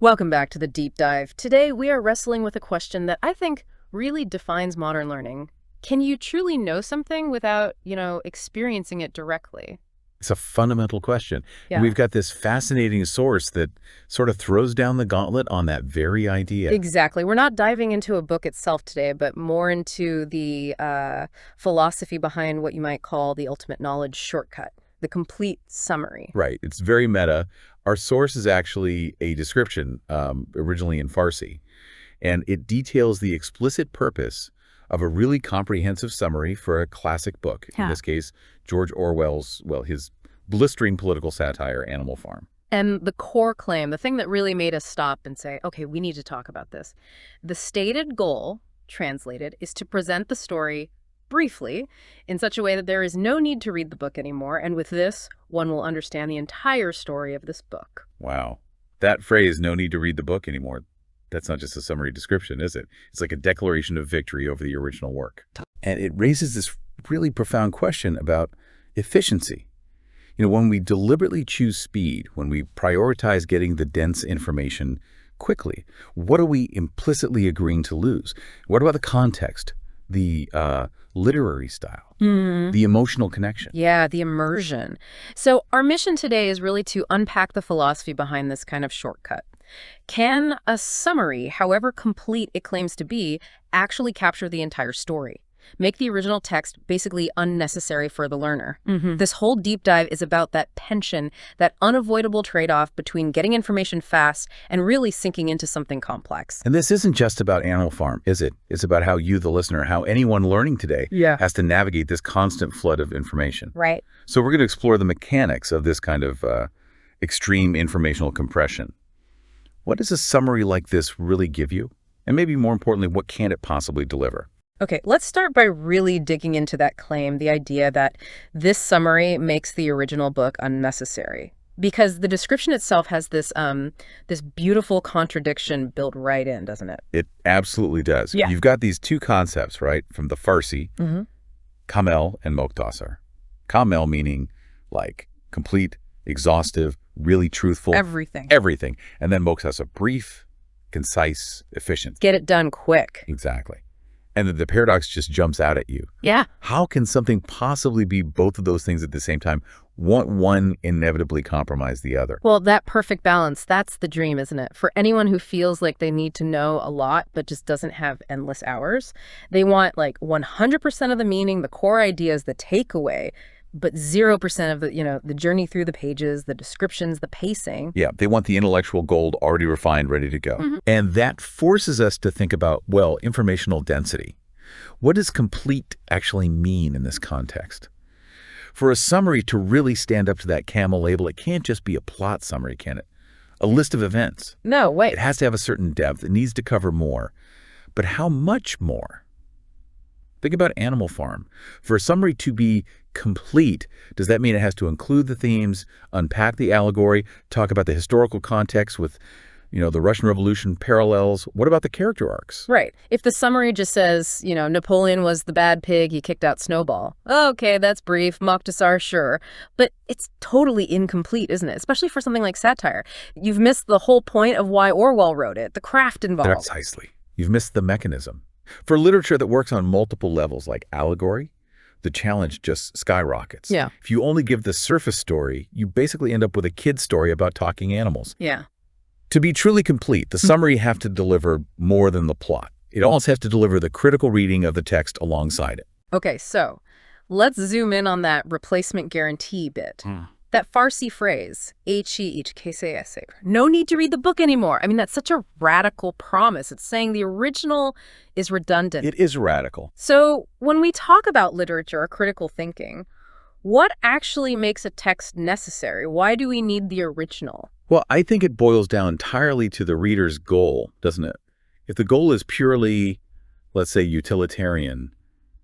Welcome back to the deep dive. Today we are wrestling with a question that I think really defines modern learning. Can you truly know something without, experiencing it directly? It's a fundamental question. And Yeah. we've got this fascinating source that sort of throws down the gauntlet on that very idea. Exactly. We're not diving into a book itself today, but more into the philosophy behind what you might call the ultimate knowledge shortcut, the complete summary. Right. It's very meta. Our source is actually a description, originally in Farsi, and it details the explicit purpose of a really comprehensive summary for a classic book. In this case, George Orwell's, his blistering political satire, Animal Farm. And the core claim, the thing that really made us stop and say, okay, we need to talk about this. The stated goal, translated, is to present the story briefly in such a way that there is no need to read the book anymore. And with this, one will understand the entire story of this book. Wow. That phrase, no need to read the book anymore, that's not just a summary description, is it? It's like a declaration of victory over the original work. And it raises this really profound question about efficiency. When we deliberately choose speed, when we prioritize getting the dense information quickly, what are we implicitly agreeing to lose? What about the context, the literary style, the emotional connection? Yeah, the immersion. So our mission today is really to unpack the philosophy behind this kind of shortcut. Can a summary, however complete it claims to be, actually capture the entire story? Make the original text basically unnecessary for the learner. This whole deep dive is about that tension, that unavoidable trade-off between getting information fast and really sinking into something complex. And this isn't just about Animal Farm, is it? It's about how you, the listener, how anyone learning today has to navigate this constant flood of information. Right. So we're going to explore the mechanics of this kind of extreme informational compression. What does a summary like this really give you? And maybe more importantly, what can it possibly deliver? Okay, let's start by really digging into that claim, the idea that this summary makes the original book unnecessary. Because the description itself has this beautiful contradiction built right in, doesn't it? It absolutely does. Yeah. You've got these two concepts, right, from the Farsi, kamel and moktasar. Kamel meaning like complete, exhaustive, really truthful. Everything. Everything. And then moktasar, brief, concise, efficient. Get it done quick. Exactly. And the paradox just jumps out at you. Yeah. How can something possibly be both of those things at the same time? Won't one inevitably compromise the other? Well, that perfect balance, that's the dream, isn't it? For anyone who feels like they need to know a lot but just doesn't have endless hours, they want like 100% of the meaning, the core ideas, the takeaway, but 0% of the journey through the pages, the descriptions, the pacing. Yeah, they want the intellectual gold already refined, ready to go. And that forces us to think about, informational density. What does complete actually mean in this context? For a summary to really stand up to that camel label, it can't just be a plot summary, can it? A list of events. No, wait. It has to have a certain depth. It needs to cover more. But how much more? Think about Animal Farm. For a summary to be complete, does that mean it has to include the themes, unpack the allegory, talk about the historical context with, the Russian Revolution parallels? What about the character arcs? Right. If the summary just says, Napoleon was the bad pig, he kicked out Snowball. Okay, that's brief. Moktasar, sure. But it's totally incomplete, isn't it? Especially for something like satire. You've missed the whole point of why Orwell wrote it, the craft involved. Precisely. You've missed the mechanism. For literature that works on multiple levels like allegory, the challenge just skyrockets. Yeah. If you only give the surface story, you basically end up with a kid's story about talking animals. Yeah. To be truly complete, the summary have to deliver more than the plot. It also has to deliver the critical reading of the text alongside it. Okay, so let's zoom in on that replacement guarantee bit. That Farsi phrase, no need to read the book anymore. I mean, that's such a radical promise. It's saying the original is redundant. It is radical. So when we talk about literature or critical thinking, what actually makes a text necessary? Why do we need the original? Well, I think it boils down entirely to the reader's goal, doesn't it? If the goal is purely, let's say, utilitarian,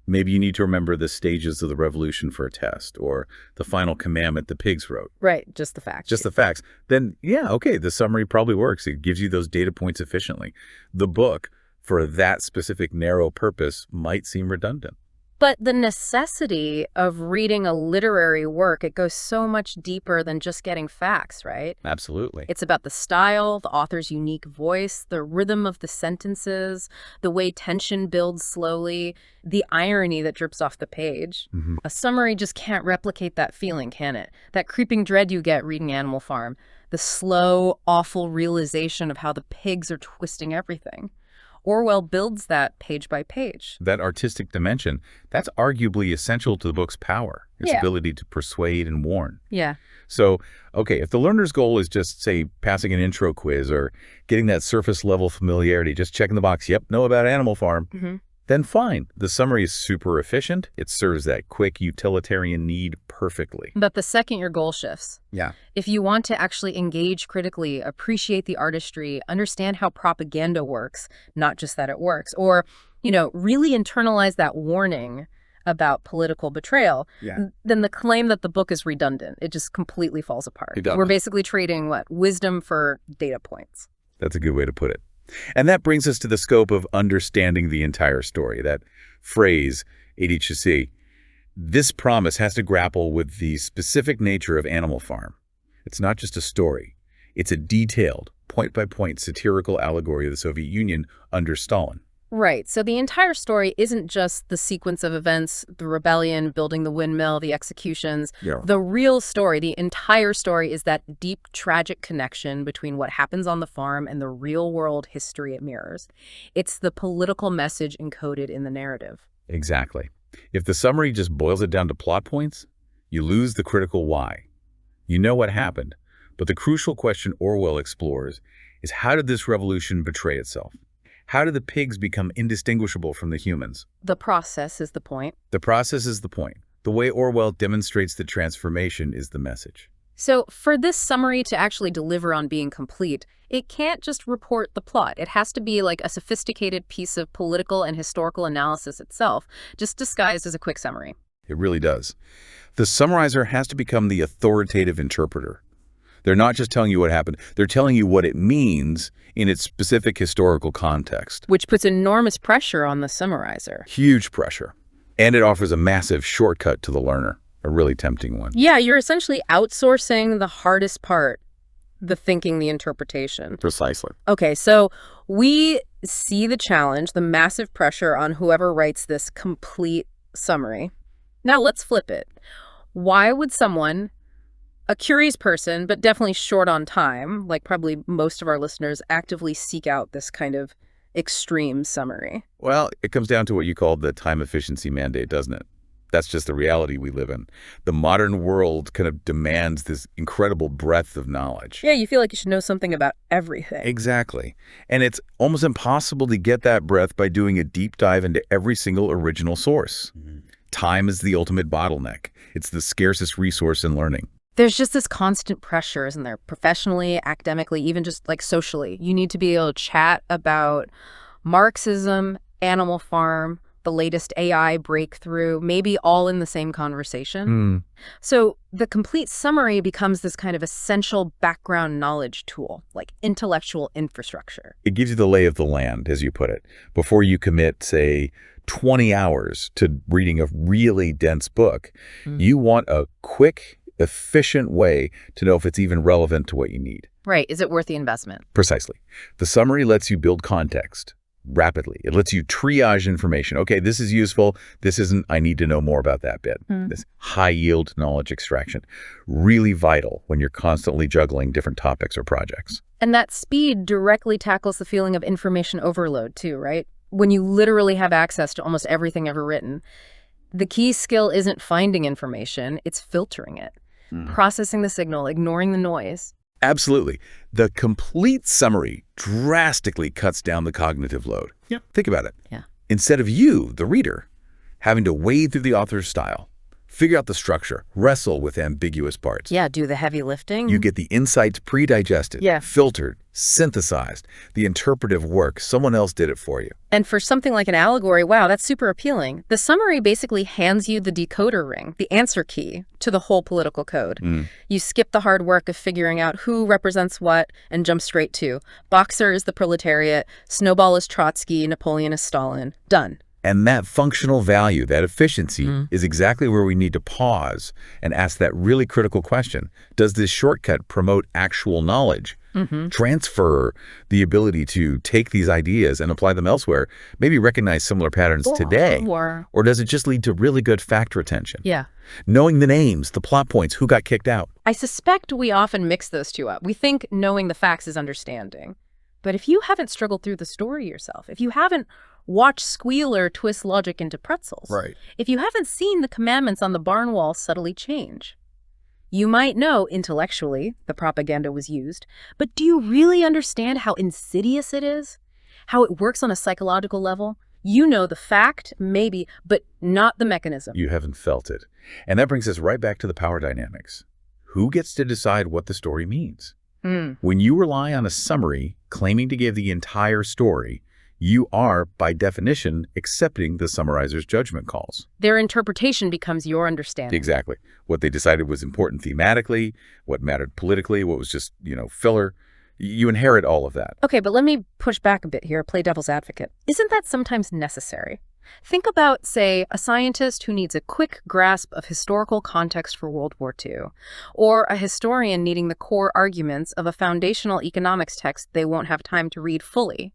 maybe you need to remember the stages of the revolution for a test, or the final commandment the pigs wrote. Right, just the facts. Just the facts. Then, yeah, okay, the summary probably works. It gives you those data points efficiently. The book, for that specific narrow purpose, might seem redundant. But the necessity of reading a literary work, it goes so much deeper than just getting facts, right? Absolutely. It's about the style, the author's unique voice, the rhythm of the sentences, the way tension builds slowly, the irony that drips off the page. A summary just can't replicate that feeling, can it? That creeping dread you get reading Animal Farm. The slow, awful realization of how the pigs are twisting everything. Orwell builds that page by page. That artistic dimension, that's arguably essential to the book's power, its ability to persuade and warn. Yeah. So, okay, if the learner's goal is just, say, passing an intro quiz or getting that surface-level familiarity, just checking the box, yep, know about Animal Farm, then fine. The summary is super efficient. It serves that quick utilitarian need perfectly. But the second your goal shifts, Yeah. if you want to actually engage critically, appreciate the artistry, understand how propaganda works, not just that it works, or, really internalize that warning about political betrayal, then the claim that the book is redundant, it just completely falls apart. We're basically trading, wisdom for data points. That's a good way to put it. And that brings us to the scope of understanding the entire story. That phrase, ADHC, this promise has to grapple with the specific nature of Animal Farm. It's not just a story. It's a detailed, point-by-point satirical allegory of the Soviet Union under Stalin. Right. So the entire story isn't just the sequence of events, the rebellion, building the windmill, the executions. Yeah. The real story, the entire story, is that deep, tragic connection between what happens on the farm and the real-world history it mirrors. It's the political message encoded in the narrative. Exactly. If the summary just boils it down to plot points, you lose the critical why. You know what happened, but the crucial question Orwell explores is, how did this revolution betray itself? How did the pigs become indistinguishable from the humans? The process is the point. The process is the point. The way Orwell demonstrates the transformation is the message. So for this summary to actually deliver on being complete, it can't just report the plot. It has to be like a sophisticated piece of political and historical analysis itself, just disguised as a quick summary. It really does. The summarizer has to become the authoritative interpreter. They're not just telling you what happened. They're telling you what it means in its specific historical context. Which puts enormous pressure on the summarizer. Huge pressure. And it offers a massive shortcut to the learner, a really tempting one. Yeah, you're essentially outsourcing the hardest part, the thinking, the interpretation. Precisely. Okay, so we see the challenge, the massive pressure on whoever writes this complete summary. Now let's flip it. Why would someone, a curious person, but definitely short on time, like probably most of our listeners, actively seek out this kind of extreme summary? Well, it comes down to what you call the time efficiency mandate, doesn't it? That's just the reality we live in. The modern world kind of demands this incredible breadth of knowledge. Yeah, you feel like you should know something about everything. Exactly. And it's almost impossible to get that breadth by doing a deep dive into every single original source. Time is the ultimate bottleneck. It's the scarcest resource in learning. There's just this constant pressure, isn't there? Professionally, academically, even just like socially. You need to be able to chat about Marxism, Animal Farm, the latest AI breakthrough, maybe all in the same conversation. So the complete summary becomes this kind of essential background knowledge tool, like intellectual infrastructure. It gives you the lay of the land, as you put it, before you commit, say, 20 hours to reading a really dense book. You want a quick, efficient way to know if it's even relevant to what you need. Right. Is it worth the investment? Precisely. The summary lets you build context rapidly. It lets you triage information. Okay, this is useful. This isn't. I need to know more about that bit. This high-yield knowledge extraction. Really vital when you're constantly juggling different topics or projects. And that speed directly tackles the feeling of information overload too, right? When you literally have access to almost everything ever written. The key skill isn't finding information, it's filtering it. Processing the signal, ignoring the noise. Absolutely. The complete summary drastically cuts down the cognitive load. Yep. Think about it. Yeah. Instead of you, the reader, having to wade through the author's style, figure out the structure, wrestle with ambiguous parts. Yeah, do the heavy lifting. You get the insights pre-digested, filtered, synthesized, the interpretive work. Someone else did it for you. And for something like an allegory, wow, that's super appealing. The summary basically hands you the decoder ring, the answer key to the whole political code. You skip the hard work of figuring out who represents what and jump straight to Boxer is the proletariat, Snowball is Trotsky, Napoleon is Stalin. Done. And that functional value, that efficiency, Mm. is exactly where we need to pause and ask that really critical question. Does this shortcut promote actual knowledge? Mm-hmm. Transfer the ability to take these ideas and apply them elsewhere, maybe recognize similar patterns today? Or does it just lead to really good fact retention? Yeah. Knowing the names, the plot points, who got kicked out. I suspect we often mix those two up. We think knowing the facts is understanding. But if you haven't struggled through the story yourself, if you haven't watched Squealer twist logic into pretzels, Right. if you haven't seen the commandments on the barn wall subtly change, you might know intellectually the propaganda was used, but do you really understand how insidious it is? How it works on a psychological level? You know the fact, maybe, but not the mechanism. You haven't felt it. And that brings us right back to the power dynamics. Who gets to decide what the story means? When you rely on a summary claiming to give the entire story, you are, by definition, accepting the summarizer's judgment calls. Their interpretation becomes your understanding. Exactly. What they decided was important thematically, what mattered politically, what was just, filler. You inherit all of that. Okay, but let me push back a bit here, play devil's advocate. Isn't that sometimes necessary? Think about, say, a scientist who needs a quick grasp of historical context for World War II, or a historian needing the core arguments of a foundational economics text they won't have time to read fully.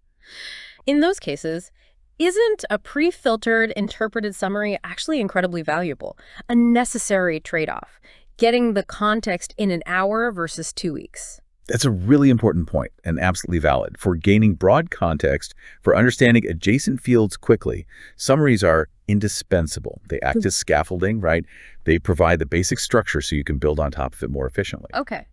In those cases, isn't a pre-filtered, interpreted summary actually incredibly valuable? A necessary trade-off, getting the context in an hour versus 2 weeks. That's a really important point and absolutely valid. For gaining broad context, for understanding adjacent fields quickly, summaries are indispensable. They act as scaffolding, right? They provide the basic structure so you can build on top of it more efficiently. Okay.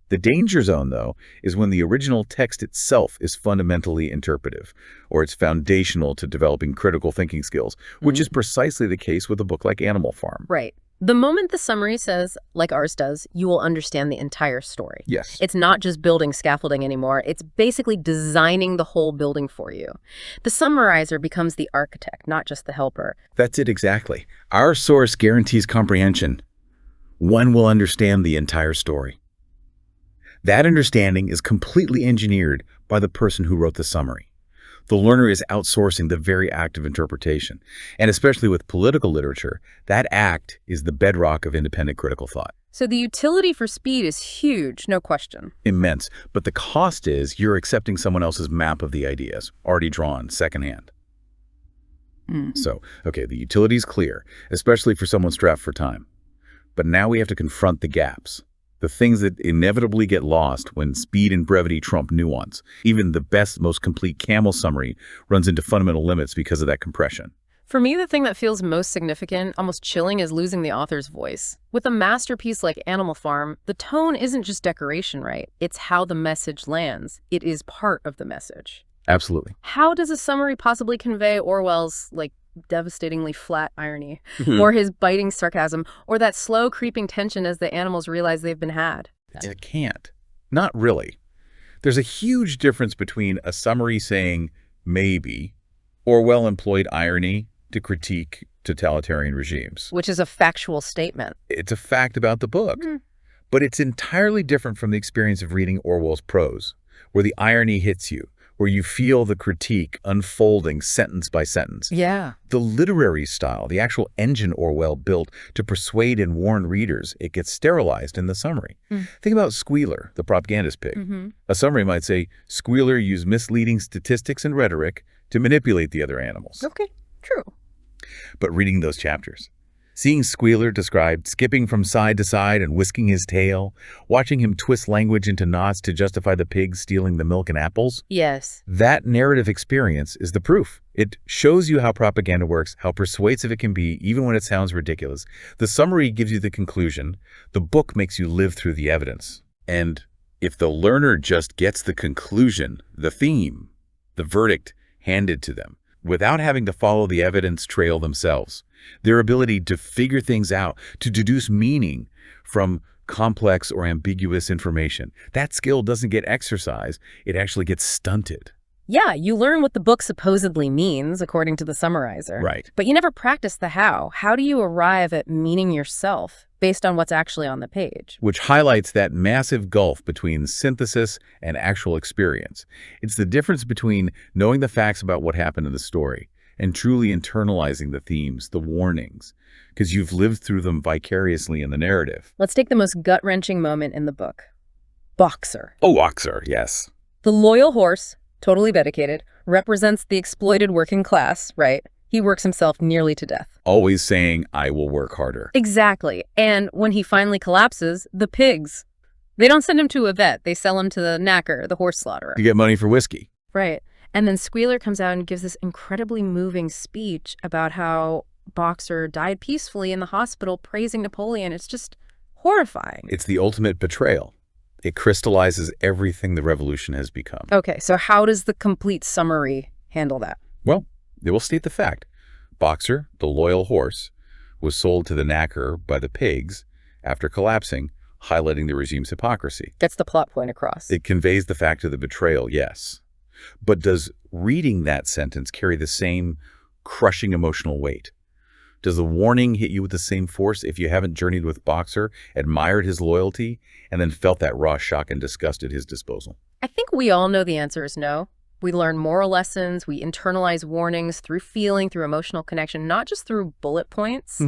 The danger zone, though, is when the original text itself is fundamentally interpretive, or it's foundational to developing critical thinking skills, which is precisely the case with a book like Animal Farm. Right. The moment the summary says, like ours does, you will understand the entire story. Yes. It's not just building scaffolding anymore. It's basically designing the whole building for you. The summarizer becomes the architect, not just the helper. That's it exactly. Our source guarantees comprehension. One will understand the entire story. That understanding is completely engineered by the person who wrote the summary. The learner is outsourcing the very act of interpretation. And especially with political literature, that act is the bedrock of independent critical thought. So the utility for speed is huge, no question. Immense. But the cost is you're accepting someone else's map of the ideas, already drawn, secondhand. So, okay, the utility is clear, especially for someone strapped for time. But now we have to confront the gaps. The things that inevitably get lost when speed and brevity trump nuance. Even the best, most complete camel summary runs into fundamental limits because of that compression. For me, the thing that feels most significant, almost chilling, is losing the author's voice. With a masterpiece like Animal Farm, the tone isn't just decoration, right? It's how the message lands. It is part of the message. Absolutely. How does a summary possibly convey Orwell's, devastatingly flat irony, or his biting sarcasm, or that slow creeping tension as the animals realize they've been had? It can't. Not really. There's a huge difference between a summary saying maybe or well-employed irony to critique totalitarian regimes. Which is a factual statement. It's a fact about the book. But it's entirely different from the experience of reading Orwell's prose, where the irony hits you, where you feel the critique unfolding sentence by sentence. Yeah. The literary style, the actual engine Orwell built to persuade and warn readers, it gets sterilized in the summary. Think about Squealer, the propagandist pig. A summary might say, Squealer used misleading statistics and rhetoric to manipulate the other animals. Okay, true. But reading those chapters, seeing Squealer described skipping from side to side and whisking his tail, watching him twist language into knots to justify the pigs stealing the milk and apples. Yes. That narrative experience is the proof. It shows you how propaganda works, how persuasive it can be, even when it sounds ridiculous. The summary gives you the conclusion. The book makes you live through the evidence. And if the learner just gets the conclusion, the theme, the verdict handed to them, without having to follow the evidence trail themselves, their ability to figure things out, to deduce meaning from complex or ambiguous information, that skill doesn't get exercised, it actually gets stunted. Yeah, you learn what the book supposedly means, according to the summarizer. Right. But you never practice the how. How do you arrive at meaning yourself based on what's actually on the page? Which highlights that massive gulf between synthesis and actual experience. It's the difference between knowing the facts about what happened in the story and truly internalizing the themes, the warnings, because you've lived through them vicariously in the narrative. Let's take the most gut-wrenching moment in the book. Boxer. Oh, Oxer, yes. The loyal horse, totally dedicated, represents the exploited working class, right? He works himself nearly to death. Always saying, I will work harder. Exactly. And when he finally collapses, the pigs, they don't send him to a vet. They sell him to the knacker, the horse slaughterer. To get money for whiskey. Right. And then Squealer comes out and gives this incredibly moving speech about how Boxer died peacefully in the hospital praising Napoleon. It's just horrifying. It's the ultimate betrayal. It crystallizes everything the revolution has become. Okay, so how does the complete summary handle that? Well, it will state the fact. Boxer, the loyal horse, was sold to the knacker by the pigs after collapsing, highlighting the regime's hypocrisy. Gets the plot point across. It conveys the fact of the betrayal, yes. But does reading that sentence carry the same crushing emotional weight? Does the warning hit you with the same force if you haven't journeyed with Boxer, admired his loyalty, and then felt that raw shock and disgust at his disposal? I think we all know the answer is no. We learn moral lessons, we internalize warnings through feeling, through emotional connection, not just through bullet points.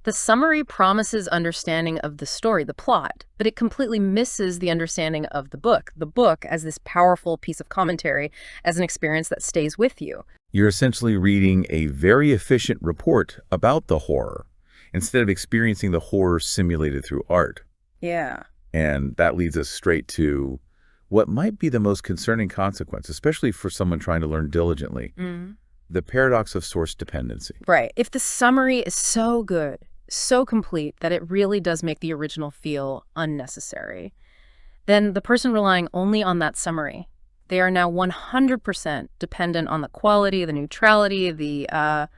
The summary promises understanding of the story, the plot, but it completely misses the understanding of the book as this powerful piece of commentary, as an experience that stays with you. You're essentially reading a very efficient report about the horror instead of experiencing the horror simulated through art. Yeah. And that leads us straight to what might be the most concerning consequence, especially for someone trying to learn diligently, the paradox of source dependency. Right. If the summary is so good, so complete, that it really does make the original feel unnecessary, then the person relying only on that summary, they are now 100% dependent on the quality, the neutrality, the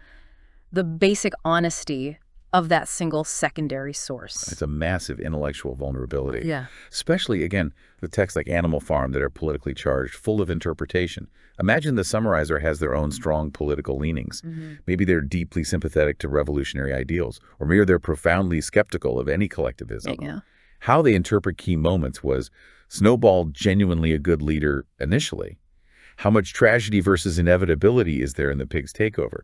basic honesty of that single secondary source. It's a massive intellectual vulnerability. Yeah. Especially, again, the texts like Animal Farm that are politically charged, full of interpretation. Imagine the summarizer has their own strong political leanings. Maybe they're deeply sympathetic to revolutionary ideals, or maybe they're profoundly skeptical of any collectivism. Yeah. How they interpret key moments was Snowball genuinely a good leader initially? How much tragedy versus inevitability is there in the pig's takeover?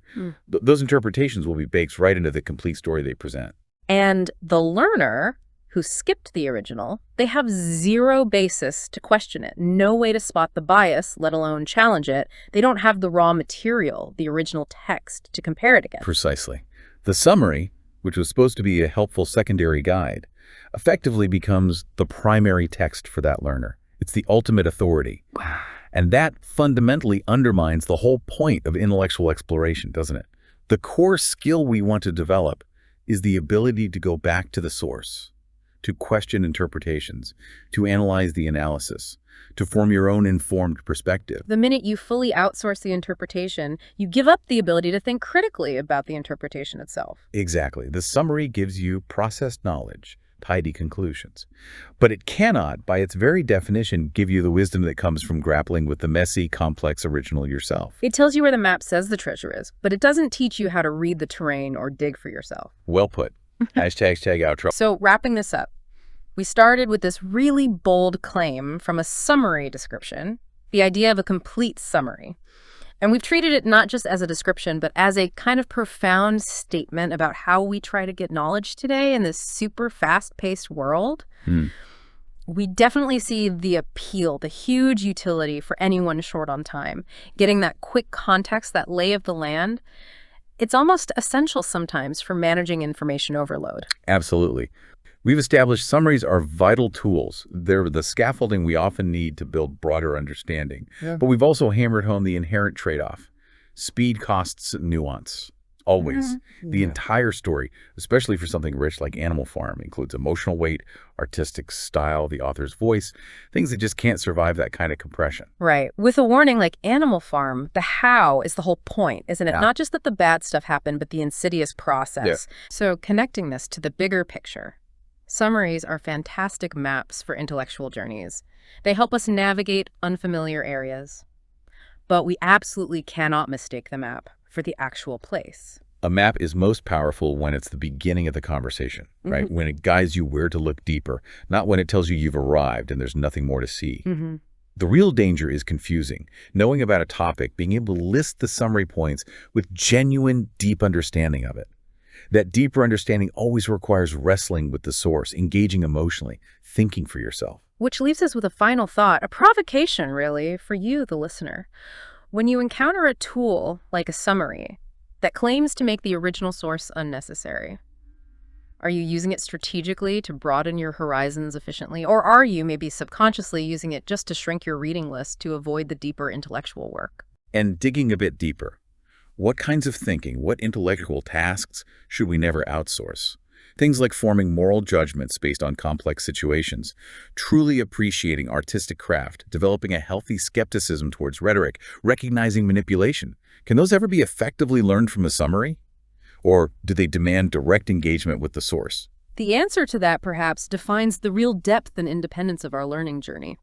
Those interpretations will be baked right into the complete story they present. And the learner who skipped the original, they have zero basis to question it, no way to spot the bias, let alone challenge it. They don't have the raw material, the original text, to compare it against. Precisely. The summary, which was supposed to be a helpful secondary guide, effectively becomes the primary text for that learner. It's the ultimate authority. And that fundamentally undermines the whole point of intellectual exploration, doesn't it? The core skill we want to develop is the ability to go back to the source, to question interpretations, to analyze the analysis, to form your own informed perspective. The minute you fully outsource the interpretation, you give up the ability to think critically about the interpretation itself. Exactly. The summary gives you processed knowledge, tidy conclusions. But it cannot, by its very definition, give you the wisdom that comes from grappling with the messy, complex original yourself. It tells you where the map says the treasure is, but it doesn't teach you how to read the terrain or dig for yourself. Well put. Hashtag outro. So wrapping this up, we started with this really bold claim from a summary description, the idea of a complete summary. And we've treated it not just as a description, but as a kind of profound statement about how we try to get knowledge today in this super fast-paced world. We definitely see the appeal, the huge utility for anyone short on time. Getting that quick context, that lay of the land, it's almost essential sometimes for managing information overload. Absolutely. We've established summaries are vital tools. They're the scaffolding we often need to build broader understanding. But we've also hammered home the inherent trade-off. Speed costs nuance. Always. The entire story, especially for something rich like Animal Farm, includes emotional weight, artistic style, the author's voice, things that just can't survive that kind of compression. Right. With a warning like Animal Farm, the how is the whole point, isn't it? Not just that the bad stuff happened, but the insidious process. So connecting this to the bigger picture. Summaries are fantastic maps for intellectual journeys. They help us navigate unfamiliar areas. But we absolutely cannot mistake the map for the actual place. A map is most powerful when it's the beginning of the conversation, right? When it guides you where to look deeper, not when it tells you you've arrived and there's nothing more to see. The real danger is confusing, knowing about a topic, being able to list the summary points with genuine, deep understanding of it. That deeper understanding always requires wrestling with the source, engaging emotionally, thinking for yourself. Which leaves us with a final thought, a provocation, really, for you, the listener. When you encounter a tool, like a summary, that claims to make the original source unnecessary, are you using it strategically to broaden your horizons efficiently? Or are you maybe subconsciously using it just to shrink your reading list to avoid the deeper intellectual work? And digging a bit deeper, what kinds of thinking, what intellectual tasks should we never outsource? Things like forming moral judgments based on complex situations, truly appreciating artistic craft, developing a healthy skepticism towards rhetoric, recognizing manipulation. Can those ever be effectively learned from a summary? Or do they demand direct engagement with the source? The answer to that, perhaps, defines the real depth and independence of our learning journey.